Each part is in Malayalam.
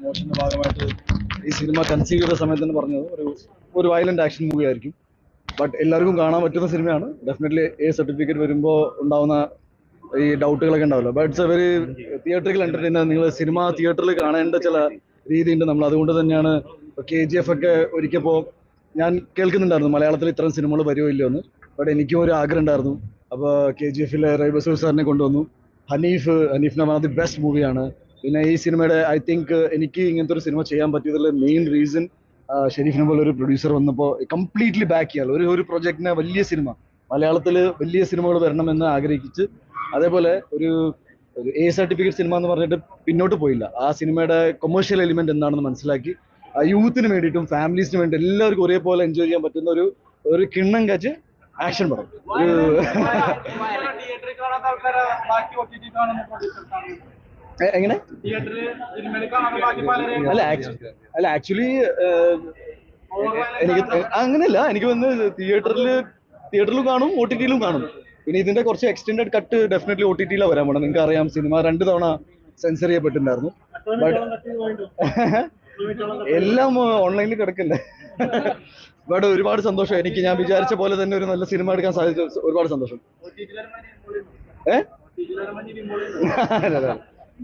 പ്രൊമോഷന്റെ ഭാഗമായിട്ട് ഈ സിനിമ കൺസീവ് ചെയ്ത സമയത്ത് തന്നെ പറഞ്ഞത് ഒരു വയലന്റ് ആക്ഷൻ മൂവി ആയിരിക്കും. ബട്ട് എല്ലാവർക്കും കാണാൻ പറ്റുന്ന സിനിമയാണ്. ഡെഫിനറ്റ്ലി എ സർട്ടിഫിക്കറ്റ് വരുമ്പോൾ ഉണ്ടാവുന്ന ഈ ഡൗട്ടുകളൊക്കെ ഉണ്ടാവില്ല. But it's A very theatrical entertainer. നിങ്ങൾ സിനിമ തിയേറ്ററിൽ കാണേണ്ട ചില രീതിയുണ്ട്. നമ്മൾ അതുകൊണ്ട് തന്നെയാണ് KGF ഒക്കെ ഒരിക്കപ്പോൾ ഞാൻ കേൾക്കുന്നുണ്ടായിരുന്നു മലയാളത്തിൽ ഇത്തരം സിനിമകൾ വരുമോ ഇല്ലയോ എന്ന്. ബട്ട് എനിക്കും ഒരു ആഗ്രഹം ഉണ്ടായിരുന്നു. അപ്പോൾ KGFലെ റൈബസൂർ സാറിനെ കൊണ്ടുവന്നു. ഹനീഫിന്റെ വൺ ഓഫ് ദി ബെസ്റ്റ് മൂവിയാണ്. പിന്നെ ഈ സിനിമയുടെ ഐ തിങ്ക് എനിക്ക് ഇങ്ങനത്തെ ഒരു സിനിമ ചെയ്യാൻ പറ്റിയതിൽ മെയിൻ റീസൺ ഷെരീഫിനെ പോലെ ഒരു പ്രൊഡ്യൂസർ വന്നപ്പോൾ കംപ്ലീറ്റ്ലി ബാക്ക് ചെയ്യാൻ ഒരു പ്രൊജക്ടിനെ വലിയ സിനിമ മലയാളത്തിൽ വലിയ സിനിമകൾ വരണമെന്ന് ആഗ്രഹിച്ച് അതേപോലെ ഒരു A സർട്ടിഫിക്കറ്റ് സിനിമ എന്ന് പറഞ്ഞിട്ട് പിന്നോട്ട് പോയില്ല. ആ സിനിമയുടെ കൊമേഴ്ഷ്യൽ എലിമെന്റ് എന്താണെന്ന് മനസ്സിലാക്കി യൂത്തിന് വേണ്ടിയിട്ടും ഫാമിലീസിന് വേണ്ടി എല്ലാവർക്കും ഒരേപോലെ എൻജോയ് ചെയ്യാൻ പറ്റുന്ന ഒരു കിണ്ണം കാച്ച് ആക്ഷൻ പടം. എങ്ങനെ അല്ല ആക്ച്വലി എനിക്ക് അങ്ങനെയല്ല. എനിക്ക് വന്ന് തിയേറ്ററിലും കാണും OTT-യിലും കാണും. പിന്നെ ഇതിന്റെ കുറച്ച് എക്സ്റ്റെൻഡഡ് കട്ട് ഡെഫിനറ്റ്ലി OTT-യിലാണ് വരാൻ പോണം. നിങ്ങൾക്ക് അറിയാം സിനിമ 2 തവണ സെൻസർ ചെയ്യപ്പെട്ടിട്ടുണ്ടായിരുന്നു. ബട്ട് എല്ലാം ഓൺലൈനിൽ കിടക്കല്ലേ. ബട്ട് ഒരുപാട് സന്തോഷം. എനിക്ക് ഞാൻ വിചാരിച്ച പോലെ തന്നെ ഒരു നല്ല സിനിമ എടുക്കാൻ സാധിച്ചു. ഒരുപാട് സന്തോഷം.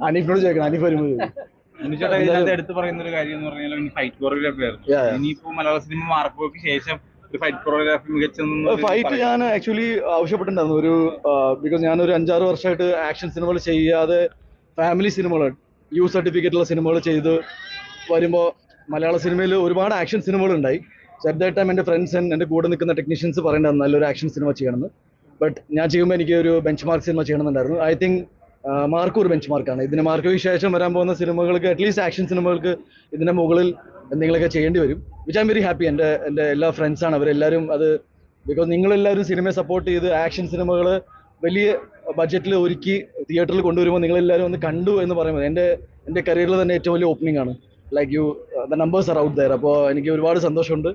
അനീഫിനോട് ചോദിക്കണം. അനീഫ് വരുമ്പോൾ എടുത്തു പറയുന്ന ഒരു കാര്യം എന്ന് പറഞ്ഞാൽ ഫൈറ്റ് കൊറിയോഗ്രാഫി ആയിരുന്നു. ഇനിയിപ്പോ മലയാള സിനിമ മാർക്കോക്ക് ശേഷം ഫൈറ്റ് കൊറിയോഗ്രാഫി മികച്ച ഫൈറ്റ് ഞാൻ ആക്ച്വലി ആവശ്യപ്പെട്ടിട്ടുണ്ടായിരുന്നു. ബിക്കോസ് ഞാനൊരു 5-6 വർഷമായിട്ട് ആക്ഷൻ സിനിമകൾ ചെയ്യാതെ ഫാമിലി സിനിമകൾ U സർട്ടിഫിക്കറ്റുള്ള സിനിമകൾ ചെയ്ത് വരുമ്പോൾ മലയാള സിനിമയിൽ ഒരുപാട് ആക്ഷൻ സിനിമകൾ ഉണ്ടായി. സോ അറ്റ് ദാറ്റ് ടൈം എൻ്റെ ഫ്രണ്ട്സ് എൻ്റെ കൂടെ നിൽക്കുന്ന ടെക്നീഷ്യൻസ് പറയേണ്ടത് നല്ലൊരു ആക്ഷൻ സിനിമ ചെയ്യണമെന്ന്. ബട്ട് ഞാൻ ചെയ്യുമ്പോൾ എനിക്ക് ഒരു ബെഞ്ച് മാർക്ക് സിനിമ ചെയ്യണമെന്നുണ്ടായിരുന്നു. ഐ തിങ്ക് മാർക്ക് ഒരു ബെഞ്ച് മാർക്കാണ്. ഇതിന് മാർക്ക് ശേഷം വരാൻ പോകുന്ന സിനിമകൾക്ക് അറ്റ്ലീസ്റ്റ് ആക്ഷൻ സിനിമകൾക്ക് ഇതിന്റെ മുകളിൽ എന്തെങ്കിലുമൊക്കെ ചെയ്യേണ്ടി വരും. Which I am very happy. എൻ്റെ എല്ലാ ഫ്രണ്ട്സാണ് അവരെല്ലാവരും. അത് ബിക്കോസ് നിങ്ങളെല്ലാവരും സിനിമയെ സപ്പോർട്ട് ചെയ്ത് ആക്ഷൻ സിനിമകൾ വലിയ ബഡ്ജറ്റിൽ ഒരുക്കി തിയേറ്ററിൽ കൊണ്ടുവരുമ്പോൾ നിങ്ങളെല്ലാവരും ഒന്ന് കണ്ടു എന്ന് പറയുമ്പോൾ എൻ്റെ കരിയറിൽ തന്നെ ഏറ്റവും വലിയ ഓപ്പണിംഗ് ആണ്. Like the numbers are out there. അപ്പോൾ എനിക്ക് ഒരുപാട് സന്തോഷമുണ്ട്.